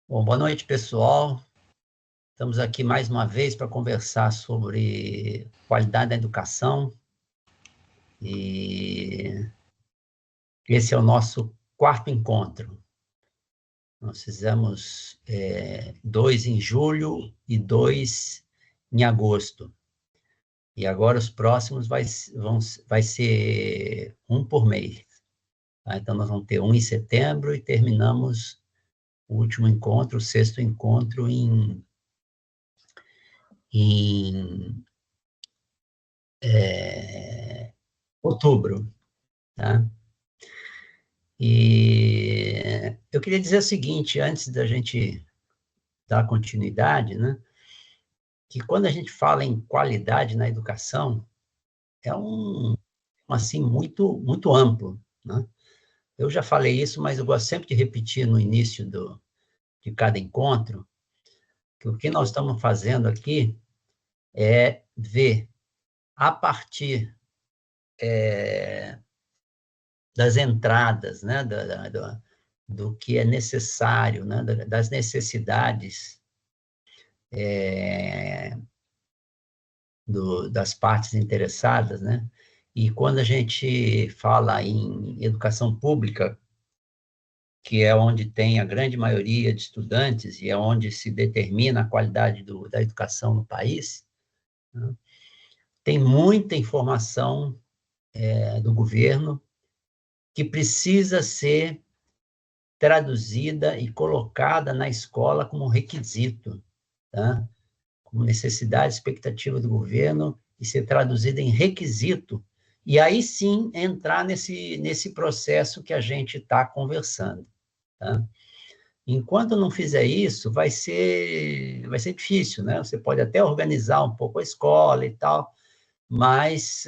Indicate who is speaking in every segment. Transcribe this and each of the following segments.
Speaker 1: Bom, boa noite, pessoal. Estamos aqui mais uma vez para conversar sobre qualidade da educação e esse é o nosso quarto encontro. Nós fizemos dois em julho e dois em agosto. E agora os próximos vai ser um por mês. Tá? Então, nós vamos ter um em setembro e terminamos o último encontro, o sexto encontro, em outubro, tá? E eu queria dizer o seguinte, antes da gente dar continuidade, né, que quando a gente fala em qualidade na educação, é assim, muito amplo, né? Eu já falei isso, mas eu gosto sempre de repetir no início de cada encontro, que o que nós estamos fazendo aqui é ver, a partir das entradas, né, do que é necessário, né, das necessidades das partes interessadas, né? E quando a gente fala em educação pública, que é onde tem a grande maioria de estudantes e é onde se determina a qualidade da educação no país, né? Tem muita informação do governo que precisa ser traduzida e colocada na escola como requisito, tá? Como necessidade, expectativa do governo, e ser traduzida em requisito, e aí sim entrar nesse processo que a gente está conversando. Tá? Enquanto não fizer isso, vai ser difícil, né? Você pode até organizar um pouco a escola e tal, mas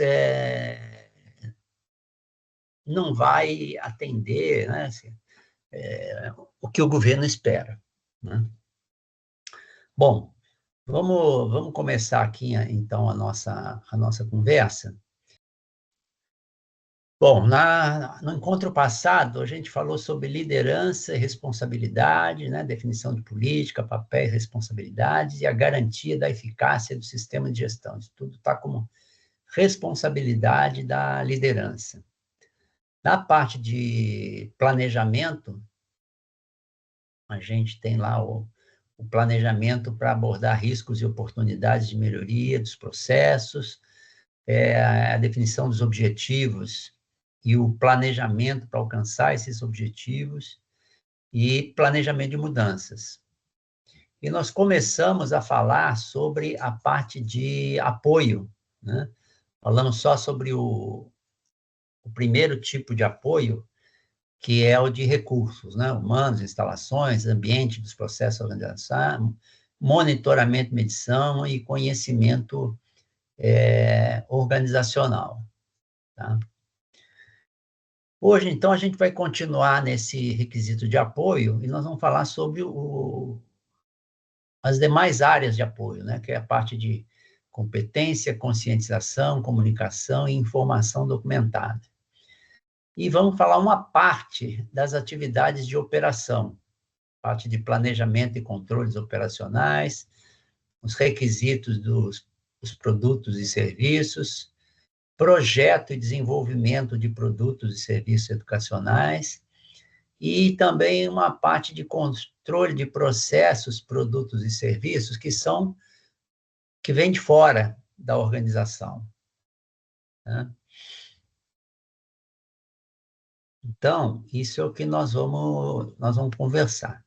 Speaker 1: não vai atender, né, assim, o que o governo espera. Né? Bom, vamos começar aqui, então, a nossa conversa. Bom, no encontro passado, a gente falou sobre liderança e responsabilidade, né? Definição de política, papéis e responsabilidades e a garantia da eficácia do sistema de gestão. Isso tudo está como responsabilidade da liderança. Na parte de planejamento, a gente tem lá o planejamento para abordar riscos e oportunidades de melhoria dos processos, a definição dos objetivos e o planejamento para alcançar esses objetivos e planejamento de mudanças. E nós começamos a falar sobre a parte de apoio, né? Falando só sobre o primeiro tipo de apoio, que é o de recursos, né? Humanos, instalações, ambiente dos processos de organização, monitoramento, medição e conhecimento organizacional. Tá? Hoje, então, a gente vai continuar nesse requisito de apoio e nós vamos falar sobre as demais áreas de apoio, né? Que é a parte de competência, conscientização, comunicação e informação documentada. E vamos falar uma parte das atividades de operação, parte de planejamento e controles operacionais, os requisitos dos produtos e serviços, projeto e desenvolvimento de produtos e serviços educacionais, e também uma parte de controle de processos, produtos e serviços que vêm de fora da organização. Né? Então, isso é o que nós vamos conversar.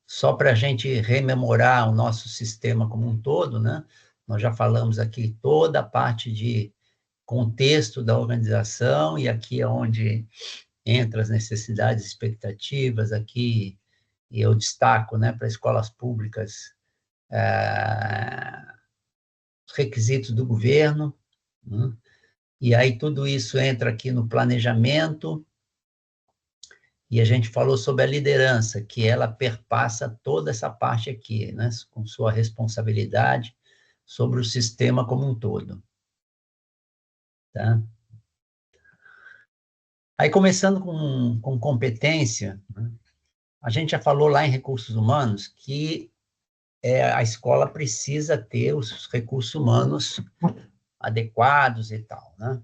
Speaker 1: Só para a gente rememorar o nosso sistema como um todo, né? Nós já falamos aqui toda a parte de contexto da organização, e aqui é onde entra as necessidades e expectativas, aqui e eu destaco, né, para escolas públicas, os requisitos do governo, né? E aí tudo isso entra aqui no planejamento, e a gente falou sobre a liderança, que ela perpassa toda essa parte aqui, né, com sua responsabilidade sobre o sistema como um todo. Tá? Aí, começando com competência, né? A gente já falou lá em recursos humanos que a escola precisa ter os recursos humanos adequados e tal, né?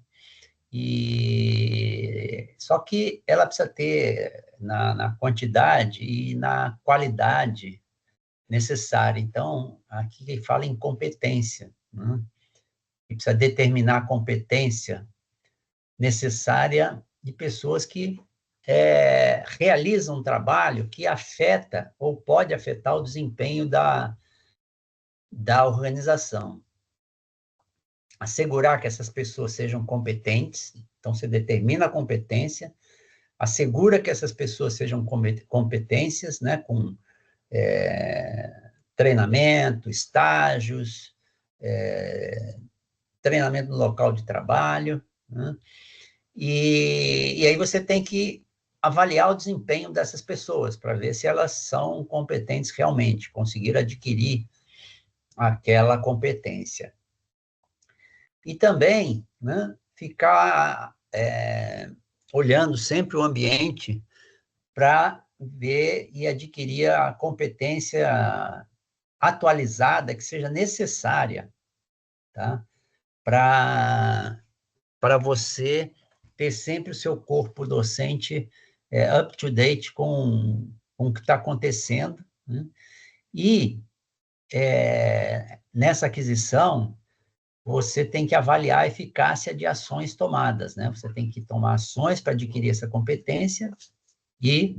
Speaker 1: Só que ela precisa ter na quantidade e na qualidade necessária. Então, aqui fala em competência, né? E precisa determinar a competência necessária de pessoas que realizam um trabalho que afeta ou pode afetar o desempenho da organização. Assegurar que essas pessoas sejam competentes, então você determina a competência, assegura que essas pessoas sejam competências, né, com treinamento, estágios, treinamento no local de trabalho, né? E aí você tem que avaliar o desempenho dessas pessoas para ver se elas são competentes realmente, conseguir adquirir aquela competência. E também, né, ficar olhando sempre o ambiente para ver e adquirir a competência atualizada que seja necessária, tá? Para você ter sempre o seu corpo docente up to date com o que está acontecendo, né? E nessa aquisição, você tem que avaliar a eficácia de ações tomadas, né? Você tem que tomar ações para adquirir essa competência e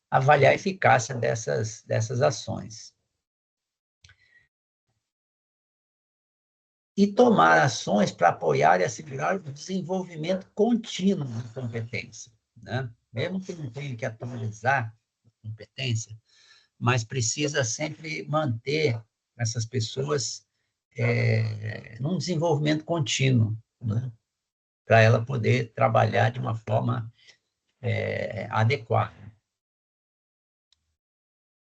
Speaker 1: avaliar a eficácia dessas ações. E tomar ações para apoiar e assegurar o desenvolvimento contínuo de competência, né? Mesmo que não tenha que atualizar a competência, mas precisa sempre manter essas pessoas num desenvolvimento contínuo, né? Para ela poder trabalhar de uma forma adequada.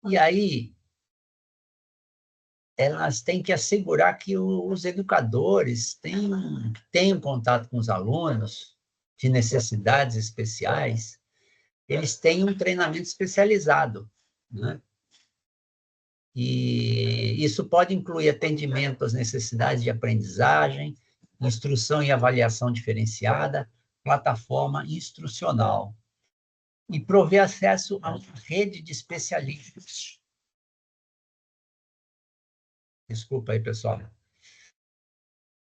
Speaker 1: E aí, elas têm que assegurar que os educadores tenham contato com os alunos de necessidades especiais, eles têm um treinamento especializado, né? E isso pode incluir atendimento às necessidades de aprendizagem, instrução e avaliação diferenciada, plataforma instrucional, e prover acesso a uma rede de especialistas. Desculpa aí, pessoal.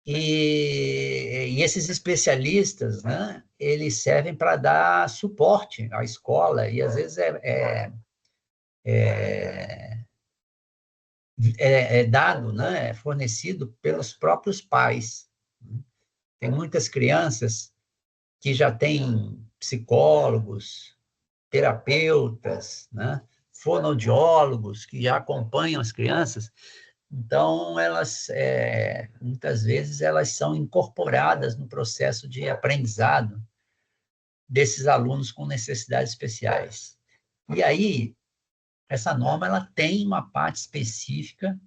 Speaker 1: E esses especialistas, né, eles servem para dar suporte à escola, e às vezes é dado, né, é fornecido pelos próprios pais. Tem muitas crianças que já têm psicólogos, terapeutas, né, fonoaudiólogos que já acompanham as crianças. Então, elas, muitas vezes, elas são incorporadas no processo de aprendizado desses alunos com necessidades especiais. E aí, essa norma ela tem uma parte específica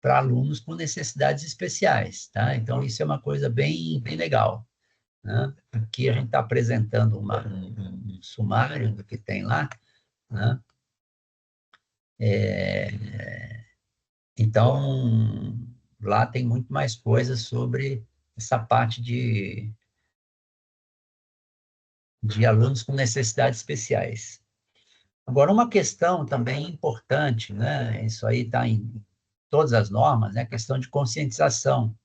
Speaker 1: para alunos com necessidades especiais, tá? Então, isso é uma coisa bem, bem legal, né? Aqui a gente está apresentando um sumário do que tem lá, né? Então, lá tem muito mais coisas sobre essa parte de alunos com necessidades especiais. Agora, uma questão também importante, né? Isso aí está em todas as normas, né? A questão de conscientização,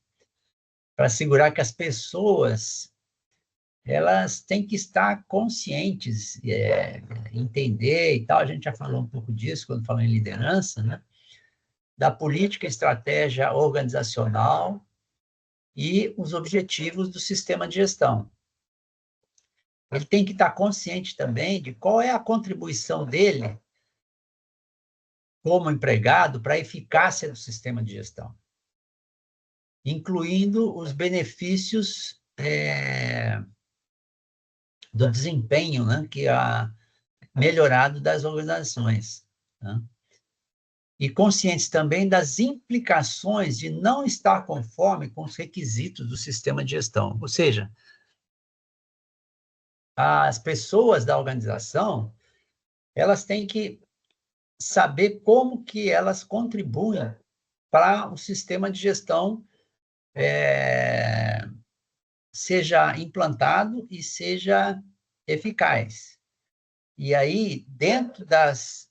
Speaker 1: para assegurar que as pessoas elas têm que estar conscientes, entender e tal. A gente já falou um pouco disso quando falou em liderança, né? Da política e estratégia organizacional e os objetivos do sistema de gestão. Ele tem que estar consciente também de qual é a contribuição dele como empregado para a eficácia do sistema de gestão, incluindo os benefícios do desempenho, né, que a melhorado das organizações, né? E conscientes também das implicações de não estar conforme com os requisitos do sistema de gestão. Ou seja, as pessoas da organização elas têm que saber como que elas contribuem para o sistema de gestão seja implantado e seja eficaz. E aí, dentro das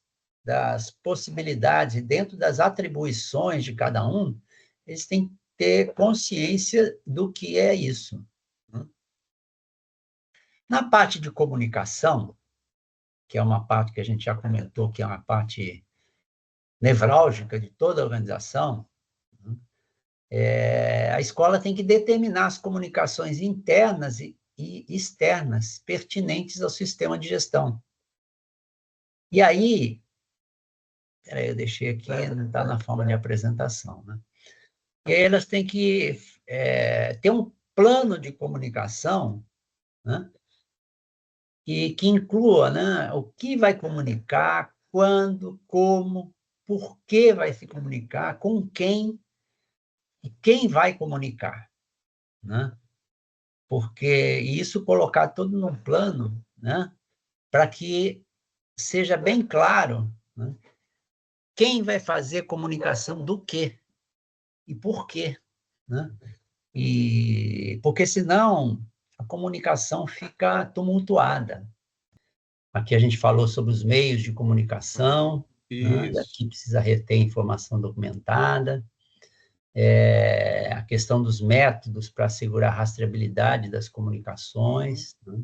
Speaker 1: possibilidades, dentro das atribuições de cada um, eles têm que ter consciência do que é isso. Na parte de comunicação, que é uma parte que a gente já comentou, que é uma parte nevrálgica de toda a organização, a escola tem que determinar as comunicações internas e externas pertinentes ao sistema de gestão. E aí, eu deixei aqui, não está na forma de apresentação, né? E aí elas têm que ter um plano de comunicação, né? E que inclua, né, o que vai comunicar, quando, como, por que vai se comunicar, com quem e quem vai comunicar, né? Porque isso colocar tudo num plano, né, para que seja bem claro, né, quem vai fazer comunicação do quê e por quê, né? E porque senão a comunicação fica tumultuada. Aqui a gente falou sobre os meios de comunicação, né? E aqui precisa reter informação documentada, a questão dos métodos para assegurar a rastreabilidade das comunicações, né?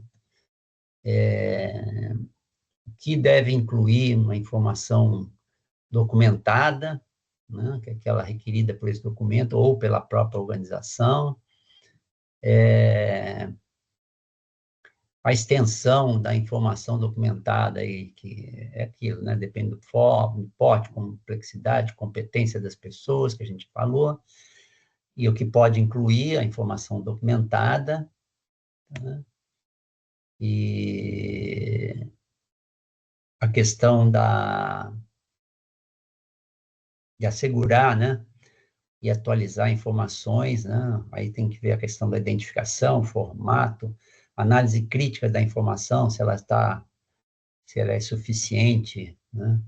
Speaker 1: Que deve incluir uma informação documentada, né? Que é aquela requerida por esse documento ou pela própria organização, a extensão da informação documentada, aí, que é aquilo, né? Depende do porte, complexidade, competência das pessoas, que a gente falou, e o que pode incluir a informação documentada, né? E a questão de assegurar, né? E atualizar informações, né? Aí tem que ver a questão da identificação, formato, análise crítica da informação, se ela é suficiente, né?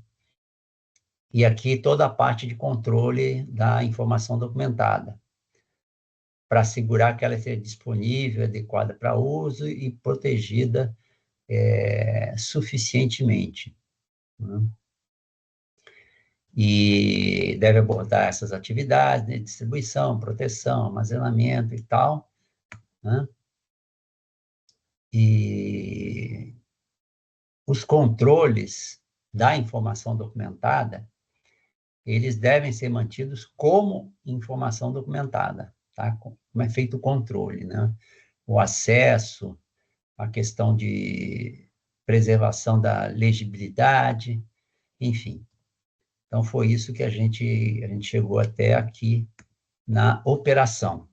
Speaker 1: E aqui toda a parte de controle da informação documentada, para assegurar que ela esteja disponível, adequada para uso e protegida suficientemente, né? E deve abordar essas atividades, né, distribuição, proteção, armazenamento e tal, né? E os controles da informação documentada, eles devem ser mantidos como informação documentada, tá? Como é feito o controle, né? O acesso, a questão de preservação da legibilidade, enfim. Então, foi isso que a gente chegou até aqui na operação.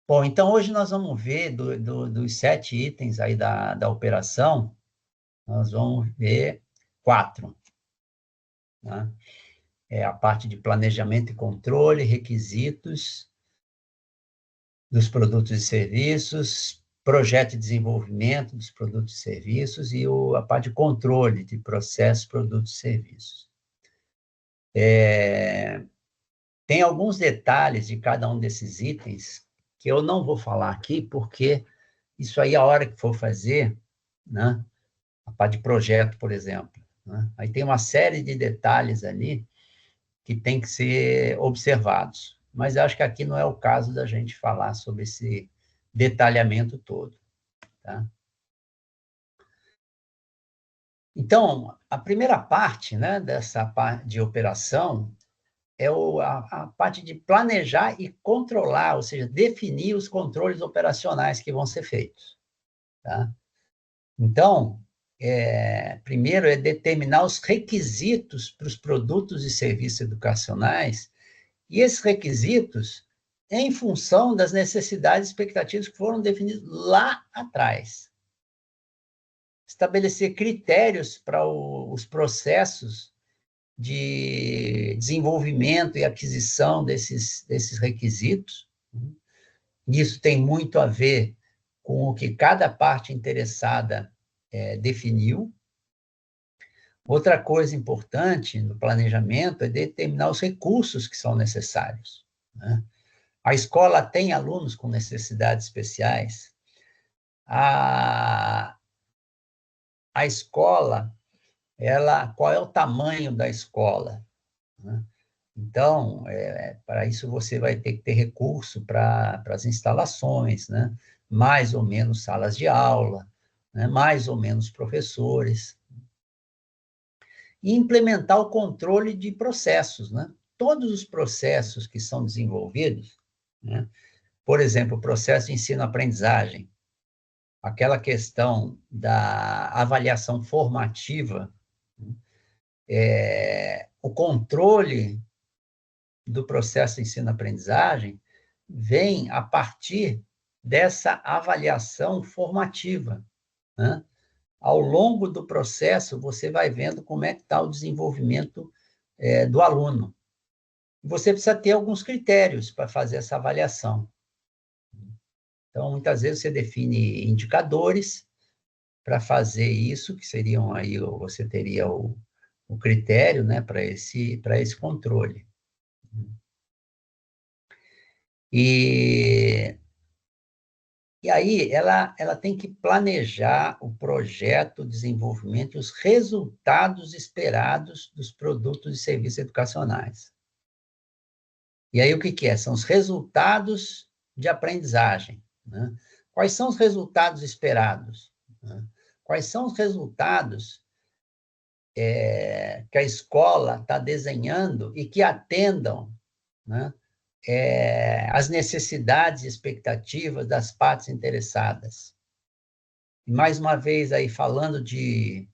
Speaker 1: Bom, então hoje nós vamos ver dos 7 itens aí da operação, nós vamos ver 4, né? É a parte de planejamento e controle, requisitos dos produtos e serviços, projeto de desenvolvimento dos produtos e serviços e a parte de controle de processos, produtos e serviços. Tem alguns detalhes de cada um desses itens que eu não vou falar aqui, porque isso aí, a hora que for fazer, né, a parte de projeto, por exemplo, né, aí tem uma série de detalhes ali que tem que ser observados. Mas acho que aqui não é o caso da gente falar sobre esse detalhamento todo, tá? Então, a primeira parte, né, dessa parte de operação é a parte de planejar e controlar, ou seja, definir os controles operacionais que vão ser feitos, tá? Então, primeiro é determinar os requisitos para os produtos e serviços educacionais, e esses requisitos em função das necessidades e expectativas que foram definidas lá atrás. Estabelecer critérios para os processos de desenvolvimento e aquisição desses requisitos. Isso tem muito a ver com o que cada parte interessada definiu, Outra coisa importante no planejamento é determinar os recursos que são necessários, né? A escola tem alunos com necessidades especiais. A, a escola, qual é o tamanho da escola, né? Então, para isso você vai ter que ter recurso para as instalações, né? Mais ou menos salas de aula, né? Mais ou menos professores. E implementar o controle de processos, né? Todos os processos que são desenvolvidos, né? Por exemplo, o processo de ensino-aprendizagem, aquela questão da avaliação formativa, o controle do processo de ensino-aprendizagem vem a partir dessa avaliação formativa, né? Ao longo do processo, você vai vendo como é que está o desenvolvimento do aluno. Você precisa ter alguns critérios para fazer essa avaliação. Então, muitas vezes você define indicadores para fazer isso, que seriam aí, você teria o critério, né, para esse controle. E aí ela tem que planejar o projeto, o desenvolvimento e os resultados esperados dos produtos e serviços educacionais. E aí o que é? São os resultados de aprendizagem, né? Quais são os resultados esperados, né? Quais são os resultados que a escola está desenhando e que atendam, né, as necessidades e expectativas das partes interessadas. E, mais uma vez, aí, falando de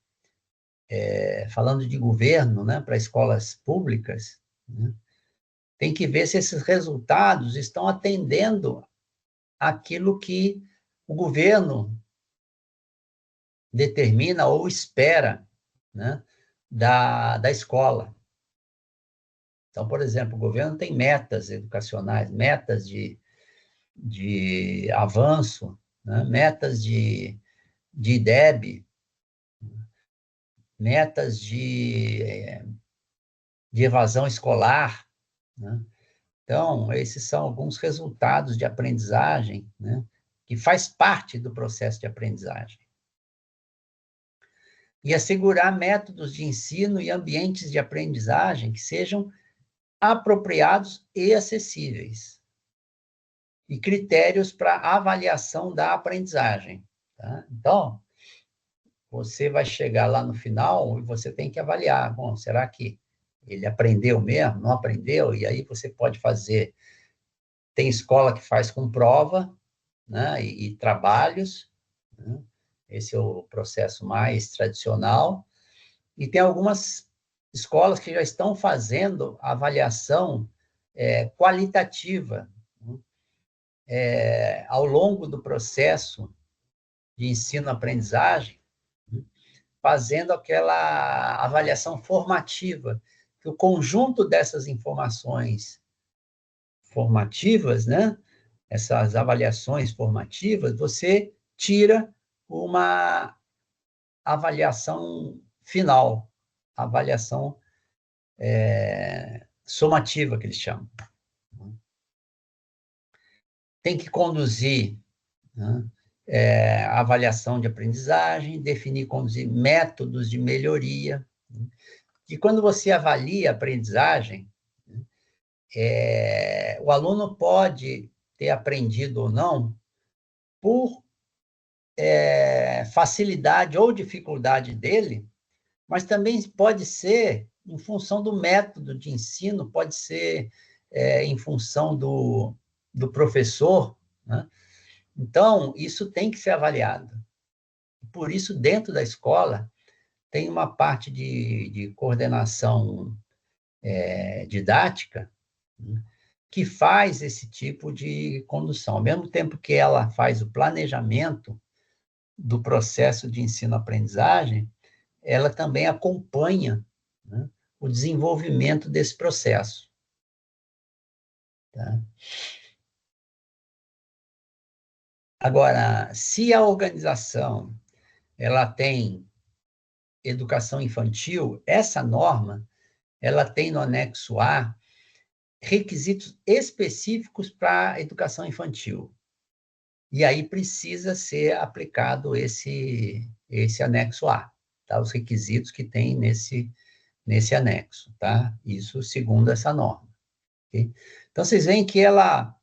Speaker 1: governo, né, para escolas públicas, né, tem que ver se esses resultados estão atendendo aquilo que o governo determina ou espera, né, da escola. Então, por exemplo, o governo tem metas educacionais, metas de avanço, né, metas de IDEB, metas de evasão escolar, né? Então, esses são alguns resultados de aprendizagem, né, que faz parte do processo de aprendizagem. E assegurar métodos de ensino e ambientes de aprendizagem que sejam apropriados e acessíveis. E critérios para avaliação da aprendizagem. Tá? Então, você vai chegar lá no final e você tem que avaliar. Bom, será que ele aprendeu mesmo? Não aprendeu? E aí você pode fazer... Tem escola que faz com prova, né, e trabalhos, né? Esse é o processo mais tradicional. E tem algumas escolas que já estão fazendo avaliação qualitativa, né, ao longo do processo de ensino-aprendizagem, né, fazendo aquela avaliação formativa, que o conjunto dessas informações formativas, né, essas avaliações formativas, você tira uma avaliação final, avaliação somativa, que eles chamam. Tem que conduzir, né, a avaliação de aprendizagem, definir e conduzir métodos de melhoria. E quando você avalia a aprendizagem, o aluno pode ter aprendido ou não por facilidade ou dificuldade dele, mas também pode ser em função do método de ensino, pode ser em função do professor, né? Então, isso tem que ser avaliado. Por isso, dentro da escola, tem uma parte de coordenação didática, né, que faz esse tipo de condução. Ao mesmo tempo que ela faz o planejamento do processo de ensino-aprendizagem, ela também acompanha, né, o desenvolvimento desse processo. Tá? Agora, se a organização ela tem educação infantil, essa norma, ela tem no anexo A requisitos específicos para a educação infantil. E aí precisa ser aplicado esse anexo A, tá? Os requisitos que tem nesse anexo, tá? Isso segundo essa norma. Okay? Então, vocês veem que ela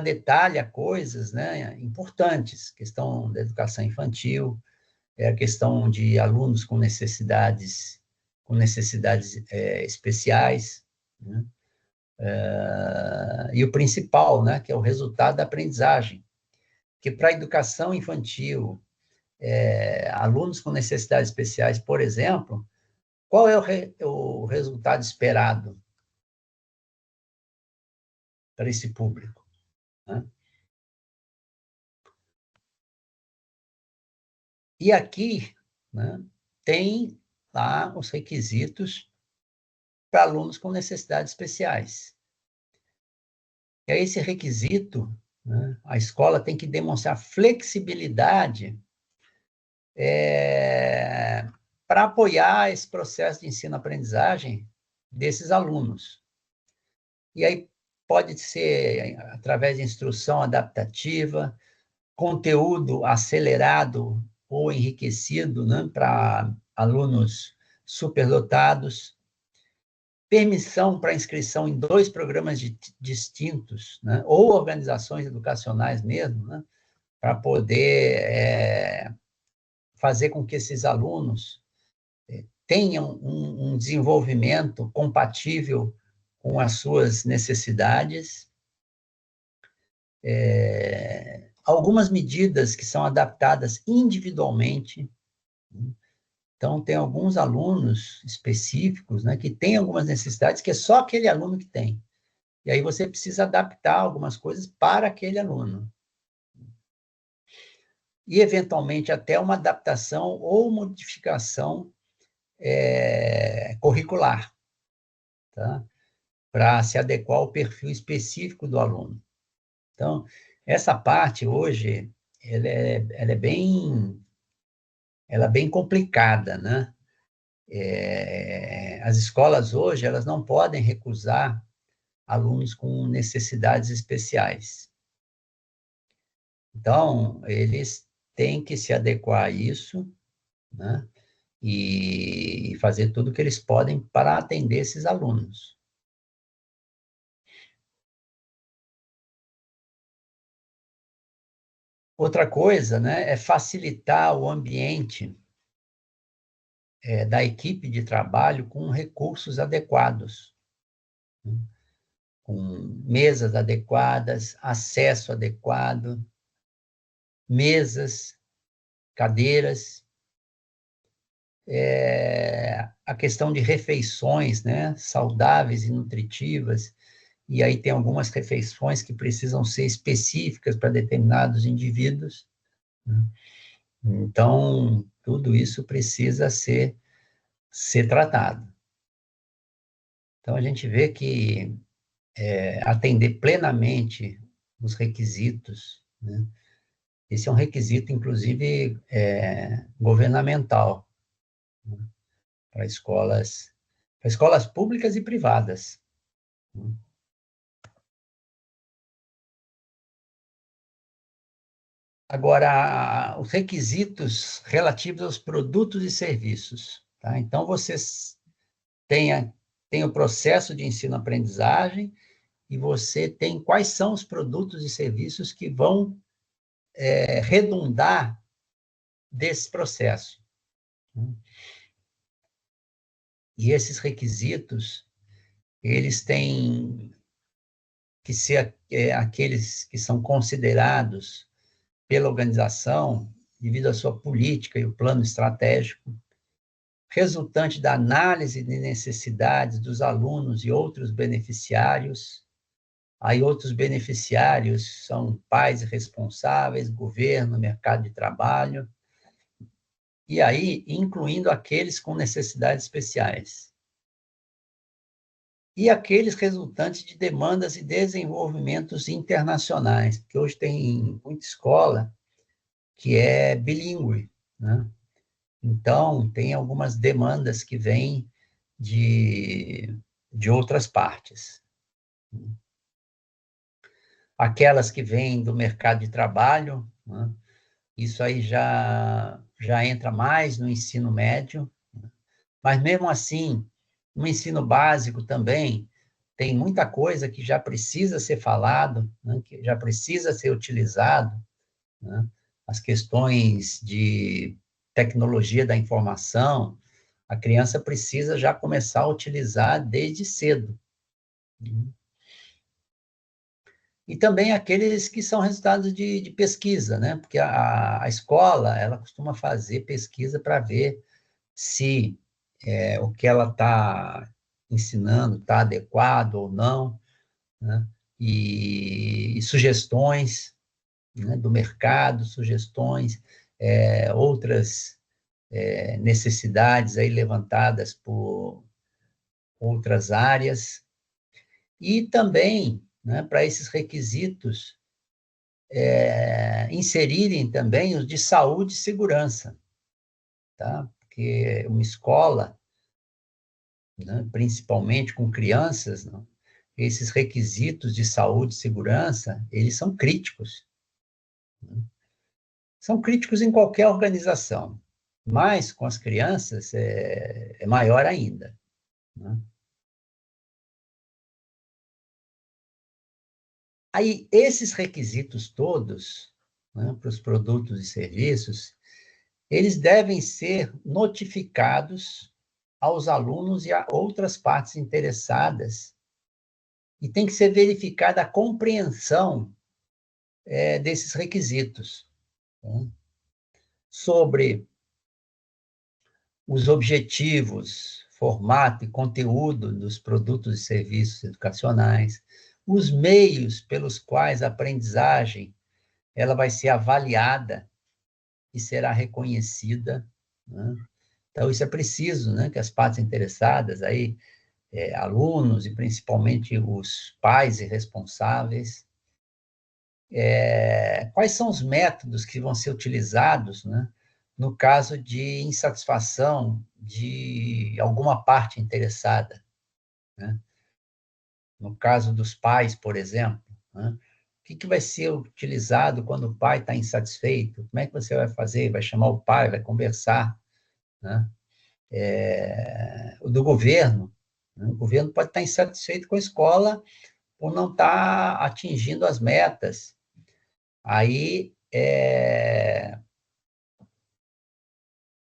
Speaker 1: detalha coisas, né, importantes, questão da educação infantil, a questão de alunos com necessidades especiais, né? E o principal, né, que é o resultado da aprendizagem, que para a educação infantil, alunos com necessidades especiais, por exemplo, qual é o resultado esperado para esse público, né? E aqui, né, tem lá os requisitos para alunos com necessidades especiais. E aí, esse requisito, né, a escola tem que demonstrar flexibilidade para apoiar esse processo de ensino-aprendizagem desses alunos. E aí pode ser através de instrução adaptativa, conteúdo acelerado ou enriquecido, né, para alunos superdotados, permissão para inscrição em 2 programas distintos, né, ou organizações educacionais mesmo, né, para poder fazer com que esses alunos tenham um desenvolvimento compatível com as suas necessidades. Algumas medidas que são adaptadas individualmente. Então, tem alguns alunos específicos, né, que têm algumas necessidades que é só aquele aluno que tem. E aí você precisa adaptar algumas coisas para aquele aluno. E, eventualmente, até uma adaptação ou modificação curricular, tá? Para se adequar ao perfil específico do aluno. Então, essa parte hoje, ela é bem complicada, né? As escolas hoje, elas não podem recusar alunos com necessidades especiais. Então, eles têm que se adequar a isso, né? E fazer tudo o que eles podem para atender esses alunos. Outra coisa, né, é facilitar o ambiente da equipe de trabalho com recursos adequados, né? Com mesas adequadas, acesso adequado, mesas, cadeiras, a questão de refeições, né, saudáveis e nutritivas, e aí tem algumas refeições que precisam ser específicas para determinados indivíduos, né? Então, tudo isso precisa ser tratado. Então, a gente vê que atender plenamente os requisitos, né? Esse é um requisito, inclusive, governamental, né? Para escolas públicas e privadas, né? Agora, os requisitos relativos aos produtos e serviços, tá? Então, vocês têm o processo de ensino-aprendizagem e você tem quais são os produtos e serviços que vão redundar desse processo, né? E esses requisitos, eles têm que ser aqueles que são considerados pela organização, devido à sua política e o plano estratégico, resultante da análise de necessidades dos alunos e outros beneficiários. Aí outros beneficiários são pais responsáveis, governo, mercado de trabalho, e aí incluindo aqueles com necessidades especiais. E aqueles resultantes de demandas e desenvolvimentos internacionais, porque hoje tem muita escola que é bilíngue, né? Então, tem algumas demandas que vêm de outras partes. Aquelas que vêm do mercado de trabalho, né? Isso aí já entra mais no ensino médio, né? Mas mesmo assim, no ensino básico também, tem muita coisa que já precisa ser falado, né? Que já precisa ser utilizado, né? As questões de tecnologia da informação, a criança precisa já começar a utilizar desde cedo. E também aqueles que são resultados de pesquisa, né? Porque a escola, ela costuma fazer pesquisa para ver se o que ela está ensinando está adequado ou não, né? E sugestões, né, do mercado, sugestões, outras necessidades aí levantadas por outras áreas, e também, né, para esses requisitos, inserirem também os de saúde e segurança, tá? Porque uma escola, né, principalmente com crianças, não, esses requisitos de saúde e segurança, eles são críticos, né? São críticos em qualquer organização, mas com as crianças é maior ainda, né? Aí, esses requisitos todos, né, para os produtos e serviços, eles devem ser notificados aos alunos e a outras partes interessadas, e tem que ser verificada a compreensão desses requisitos, né, sobre os objetivos, formato e conteúdo dos produtos e serviços educacionais, os meios pelos quais a aprendizagem ela vai ser avaliada e será reconhecida, né? Então, isso é preciso, né, que as partes interessadas, aí, alunos e principalmente os pais e responsáveis, quais são os métodos que vão ser utilizados, né, no caso de insatisfação de alguma parte interessada, né? No caso dos pais, por exemplo, né? O que vai ser utilizado quando o pai está insatisfeito? Como é que você vai fazer? Vai chamar o pai, vai conversar, né? O do governo, né? O governo pode estar insatisfeito com a escola por não estar atingindo as metas. Aí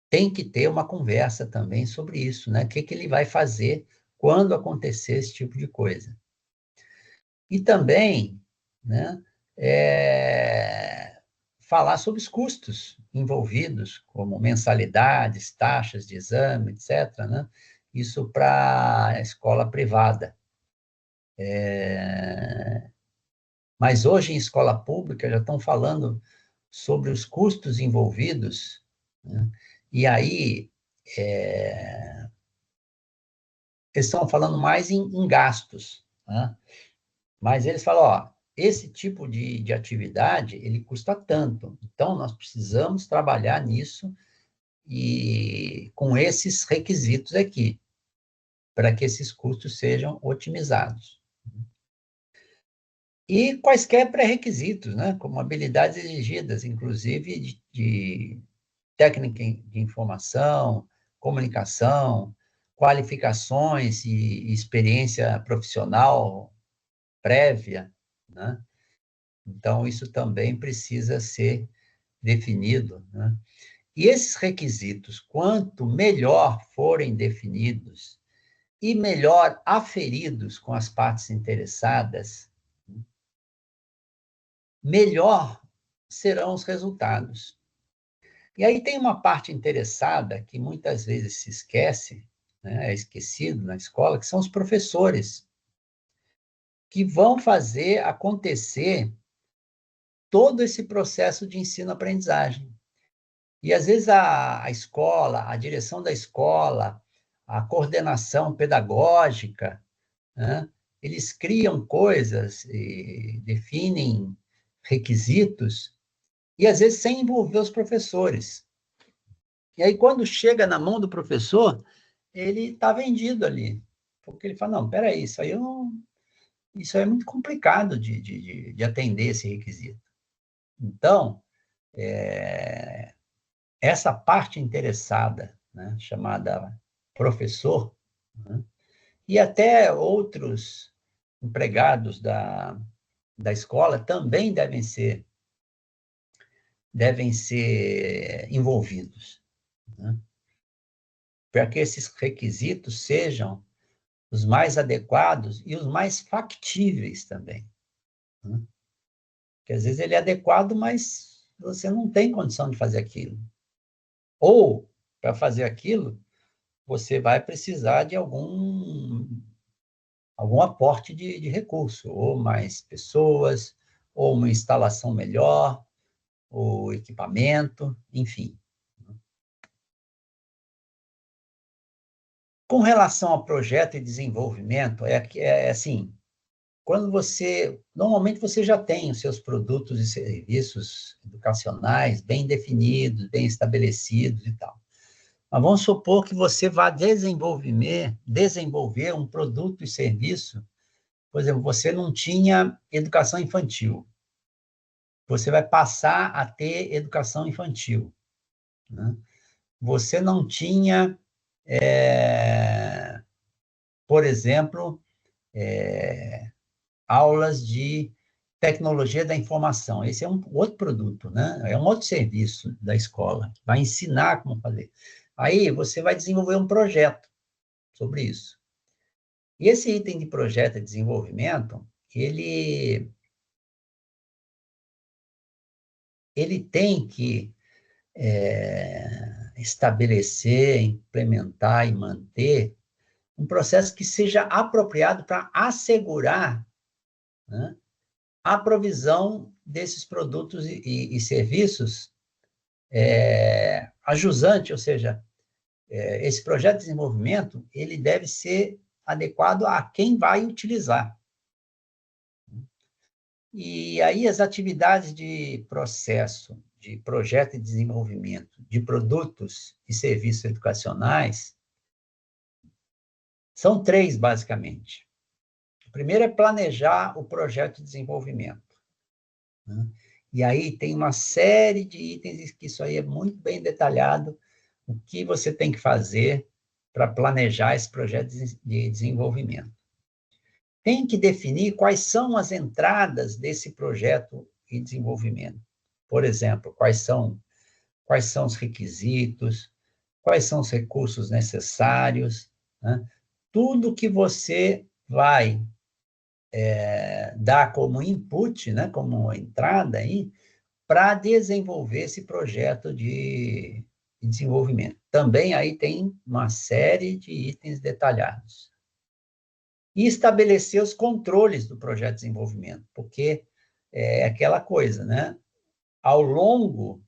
Speaker 1: tem que ter uma conversa também sobre isso, né? O que ele vai fazer quando acontecer esse tipo de coisa. E também, né, falar sobre os custos envolvidos, como mensalidades, taxas de exame, etc., né? Isso para a escola privada. Mas hoje, em escola pública, já estão falando sobre os custos envolvidos, né? E aí, eles estão falando mais em gastos, né? Mas eles falam, ó, esse tipo de atividade, ele custa tanto, então nós precisamos trabalhar nisso e com esses requisitos aqui, para que esses custos sejam otimizados. E quaisquer pré-requisitos, né, como habilidades exigidas, inclusive de técnica de informação, comunicação, qualificações e experiência profissional prévia, né? Então, isso também precisa ser definido, né? E esses requisitos, quanto melhor forem definidos e melhor aferidos com as partes interessadas, melhor serão os resultados. E aí tem uma parte interessada que muitas vezes se esquece, né, é esquecido na escola, que são os professores, que vão fazer acontecer todo esse processo de ensino-aprendizagem. E, às vezes, a escola, a direção da escola, a coordenação pedagógica, né, eles criam coisas, e definem requisitos, e, às vezes, sem envolver os professores. E aí, quando chega na mão do professor, ele está vendido ali. Porque ele fala, não, peraí, isso aí, isso aí é muito complicado de atender esse requisito. Então, essa parte interessada, né, chamada professor, né, e até outros empregados da escola também devem ser envolvidos, né, para que esses requisitos sejam os mais adequados e os mais factíveis também, né? Porque às vezes ele é adequado, mas você não tem condição de fazer aquilo. Ou, para fazer aquilo, você vai precisar de algum aporte de recurso, ou mais pessoas, ou uma instalação melhor, ou equipamento, enfim. Com relação ao projeto e desenvolvimento, é assim, normalmente você já tem os seus produtos e serviços educacionais bem definidos, bem estabelecidos e tal. Mas vamos supor que você vá desenvolver um produto e serviço. Por exemplo, você não tinha educação infantil. Você vai passar a ter educação infantil, né? Você não tinha, por exemplo, aulas de tecnologia da informação. Esse é um outro produto, né? É um outro serviço da escola, que vai ensinar como fazer. Aí você vai desenvolver um projeto sobre isso. E esse item de projeto de desenvolvimento, ele tem que estabelecer, implementar e manter um processo que seja apropriado para assegurar, né, a provisão desses produtos e serviços a jusante, ou seja, esse projeto de desenvolvimento, ele deve ser adequado a quem vai utilizar. E aí as atividades de processo, de projeto de desenvolvimento, de produtos e serviços educacionais, são três, basicamente. O primeiro é planejar o projeto de desenvolvimento, né? E aí tem uma série de itens que isso aí é muito bem detalhado, o que você tem que fazer para planejar esse projeto de desenvolvimento. Tem que definir quais são as entradas desse projeto de desenvolvimento. Por exemplo, quais são os requisitos, quais são os recursos necessários, né? Tudo que você vai dar como input, né, como entrada aí, para desenvolver esse projeto de desenvolvimento. Também aí tem uma série de itens detalhados. E estabelecer os controles do projeto de desenvolvimento, porque é aquela coisa, né? Ao longo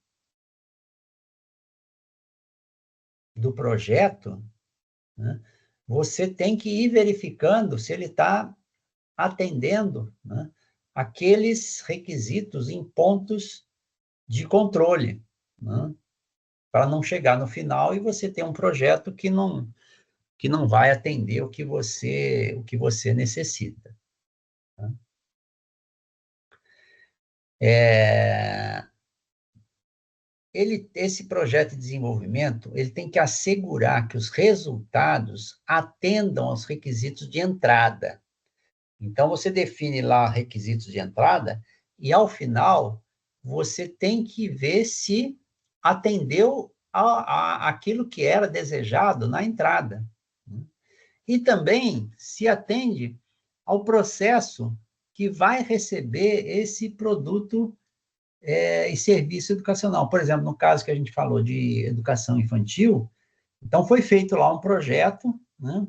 Speaker 1: do projeto, né, você tem que ir verificando se ele está atendendo, né, aqueles requisitos em pontos de controle, né, para não chegar no final e você ter um projeto que não vai atender o que você necessita, né? Esse projeto de desenvolvimento, ele tem que assegurar que os resultados atendam aos requisitos de entrada. Então, você define lá requisitos de entrada e, ao final, você tem que ver se atendeu aquilo que era desejado na entrada, né? E também se atende ao processo que vai receber esse produto e serviço educacional. Por exemplo, no caso que a gente falou de educação infantil, então foi feito lá um projeto, né,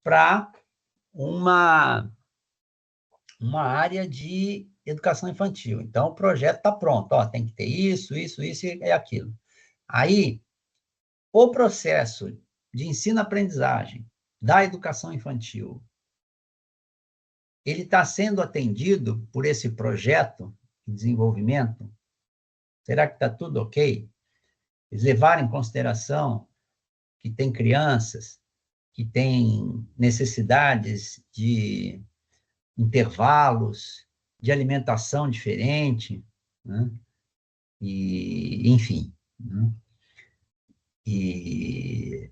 Speaker 1: para uma área de educação infantil. Então, o projeto está pronto, ó, tem que ter isso, isso, isso e aquilo. Aí, o processo de ensino-aprendizagem da educação infantil, ele está sendo atendido por esse projeto de desenvolvimento? Será que está tudo ok? Eles levaram em consideração que tem crianças que têm necessidades de intervalos, de alimentação diferente, né? E, enfim, né? E,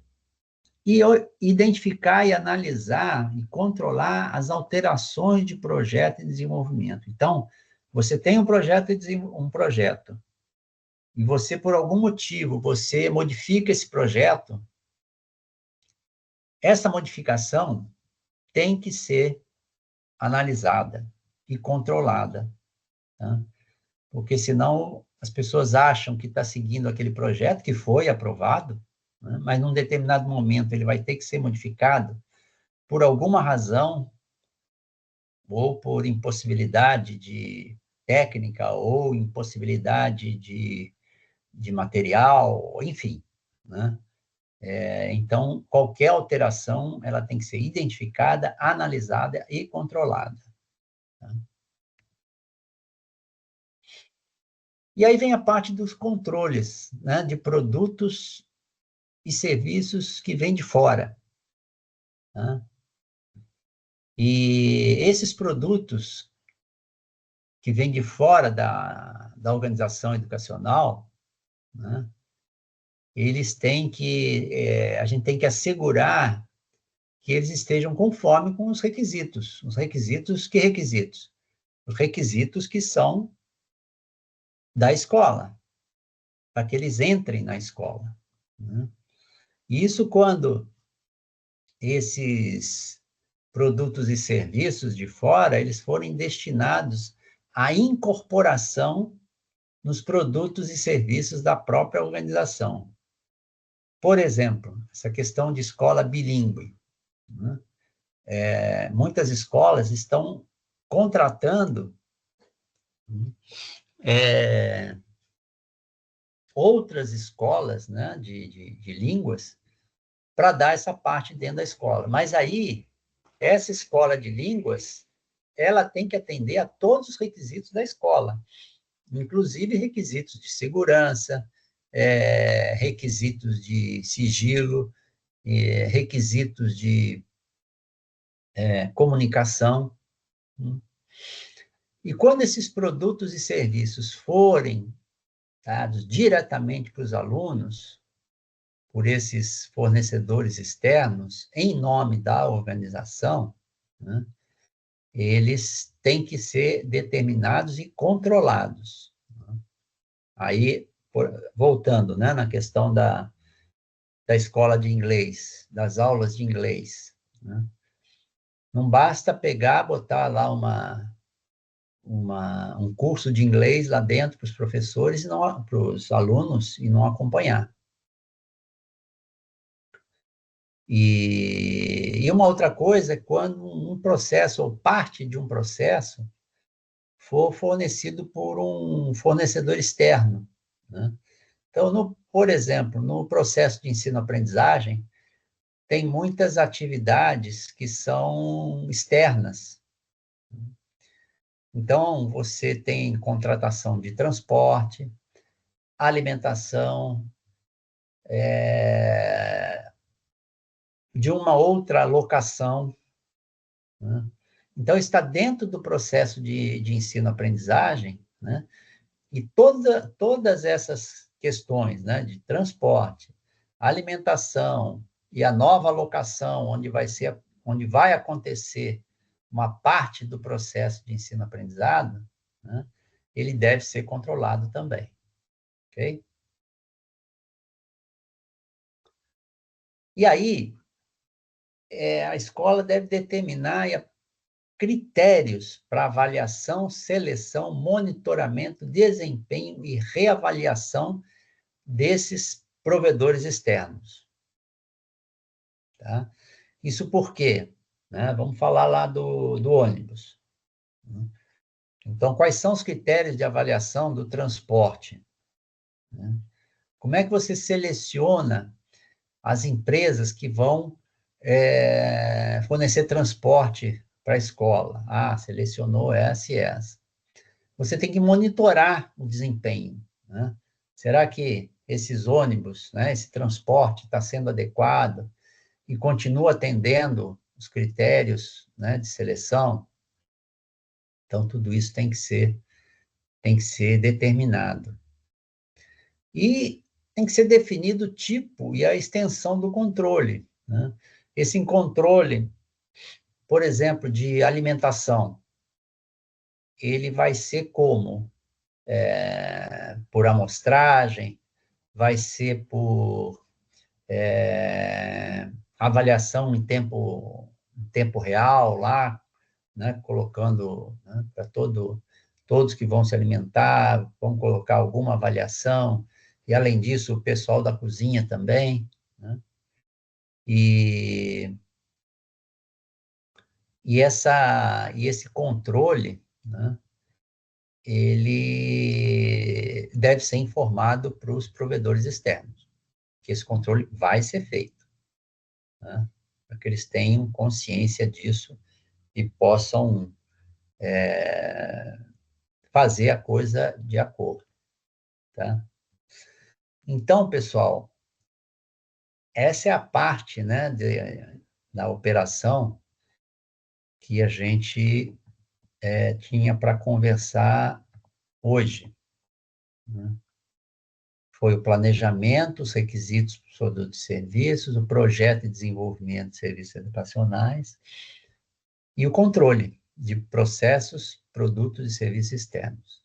Speaker 1: e identificar e analisar e controlar as alterações de projeto e desenvolvimento. Então, você tem um projeto, e você, por algum motivo, você modifica esse projeto, essa modificação tem que ser analisada e controlada, tá? Porque senão as pessoas acham que está seguindo aquele projeto que foi aprovado, né? Mas num determinado momento ele vai ter que ser modificado por alguma razão, ou por impossibilidade de técnica, ou impossibilidade de material, enfim, né? Então, qualquer alteração, ela tem que ser identificada, analisada e controlada, tá? E aí vem a parte dos controles, né, de produtos e serviços que vêm de fora, né? E esses produtos que vêm de fora da organização educacional, né, eles têm que, a gente tem que assegurar que eles estejam conforme com os requisitos. Os requisitos, que requisitos? Os requisitos que são da escola, para que eles entrem na escola, né? Isso quando esses produtos e serviços de fora, eles forem destinados à incorporação nos produtos e serviços da própria organização. Por exemplo, essa questão de escola bilíngue, né? Muitas escolas estão contratando outras escolas, né, de línguas para dar essa parte dentro da escola. Mas aí, essa escola de línguas, ela tem que atender a todos os requisitos da escola, inclusive requisitos de segurança, requisitos de sigilo, requisitos de comunicação. E quando esses produtos e serviços forem dados diretamente para os alunos, por esses fornecedores externos, em nome da organização, né, eles têm que ser determinados e controlados. Aí, voltando, né, na questão da escola de inglês, das aulas de inglês, né? Não basta pegar, botar lá um curso de inglês lá dentro para os professores, para os alunos, e não acompanhar. E uma outra coisa é quando um processo, ou parte de um processo, for fornecido por um fornecedor externo, né? Então, por exemplo, no processo de ensino-aprendizagem, tem muitas atividades que são externas. Então, você tem contratação de transporte, alimentação, de uma outra locação, né? Então, está dentro do processo de ensino-aprendizagem, né? E todas essas questões, né, de transporte, alimentação e a nova locação, onde vai acontecer uma parte do processo de ensino-aprendizado, né, ele deve ser controlado também, ok? E aí, a escola deve determinar critérios para avaliação, seleção, monitoramento, desempenho e reavaliação desses provedores externos, tá? Isso por quê? Né? Vamos falar lá do ônibus. Então, quais são os critérios de avaliação do transporte, né? Como é que você seleciona as empresas que vão fornecer transporte para a escola? Ah, selecionou essa e essa. Você tem que monitorar o desempenho, né? Será que esses ônibus, né, esse transporte está sendo adequado e continua atendendo os critérios, né, de seleção. Então, tudo isso tem que ser determinado. E tem que ser definido o tipo e a extensão do controle, né? Esse controle, por exemplo, de alimentação, ele vai ser como? Por amostragem, vai ser por avaliação em tempo real lá, né, colocando, né, para todos que vão se alimentar, vão colocar alguma avaliação, e além disso, o pessoal da cozinha também, né, e, e esse controle, né, ele deve ser informado para os provedores externos, que esse controle vai ser feito, né, para que eles tenham consciência disso e possam fazer a coisa de acordo, tá? Então, pessoal, essa é a parte, né, da operação que a gente tinha para conversar hoje, né? Foi o planejamento, os requisitos para os produtos e serviços, o projeto de desenvolvimento de serviços educacionais e o controle de processos, produtos e serviços externos.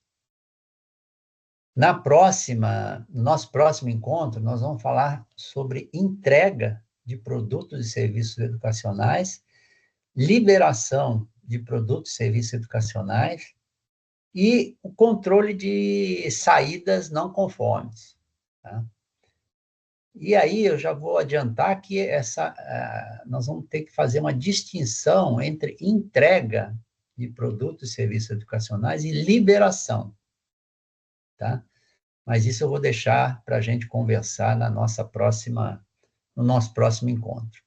Speaker 1: No nosso próximo encontro, nós vamos falar sobre entrega de produtos e serviços educacionais, liberação de produtos e serviços educacionais e o controle de saídas não conformes, tá? E aí eu já vou adiantar que nós vamos ter que fazer uma distinção entre entrega de produtos e serviços educacionais e liberação, tá? Mas isso eu vou deixar para a gente conversar no nosso próximo encontro.